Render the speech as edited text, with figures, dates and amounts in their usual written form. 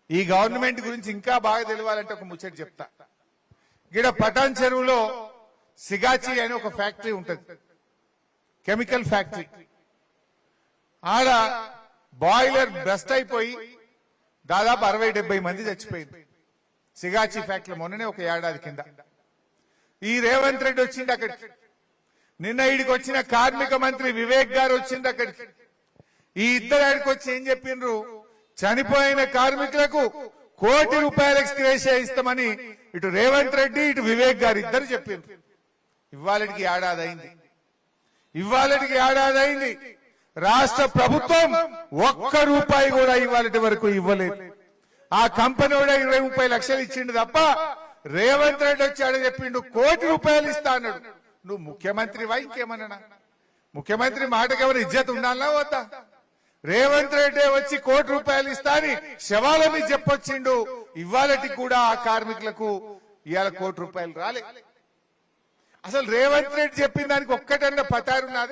ఈ గవర్నమెంట్ గురించి ఇంకా బాగా తెలియాలంటే ఒక ముచ్చట చెప్తా. గిడ పటాన్ చెరువులో సిగాచి అనే ఒక ఫ్యాక్టరీ ఉంటది, కెమికల్ ఫ్యాక్టరీ. ఆడ బాయిలర్ బెస్ట్ అయిపోయి దాదాపు 60-70 మంది చచ్చిపోయింది సిగాచి ఫ్యాక్టరీ మొన్ననే ఒక ఏడాది కింద. ఈ రేవంత్ రెడ్డి వచ్చింది అక్కడికి. నిన్న ఈడికి వచ్చిన కార్మిక మంత్రి వివేక్ గారు వచ్చింది అక్కడికి. ఈ ఇద్దరు ఆడికి వచ్చి ఏం చెప్పిండ్రు, చనిపోయిన కార్మికులకు ₹1 కోటి ఎక్స్గ్రేషియా ఇస్తామని ఇటు రేవంత్ రెడ్డి ఇటు వివేక్ గారు ఇద్దరు చెప్పిండ్రు. ఇవాళకి ఏడాది అయింది. రాష్ట్ర ప్రభుత్వం ₹1 కూడా ఇవాళటి వరకు ఇవ్వలేదు. ఆ కంపెనీ కూడా 20-30 లక్షలు ఇచ్చిండు తప్ప రేవంత్ రెడ్డి వచ్చాడు చెప్పిండు ₹1 కోటి ఇస్తా అన్నాడు. నువ్వు ముఖ్యమంత్రివా ఇంకేమన్నా? ముఖ్యమంత్రి మాటకి ఎవరు ఇజ్జత్ ఉండాలన్నా పోతా? రేవంత్ రెడ్డి వచ్చి ₹1 కోటి ఇస్తా అని శవాల మీద చెప్పొచ్చిండు. ఇవాళకి కూడా ఆ కార్మికులకు ఇవాళ ₹1 కోటి రాలే. అసలు రేవంత్ రెడ్డి చెప్పిన దానికి ఒక్కటన్నా పతారున్నది?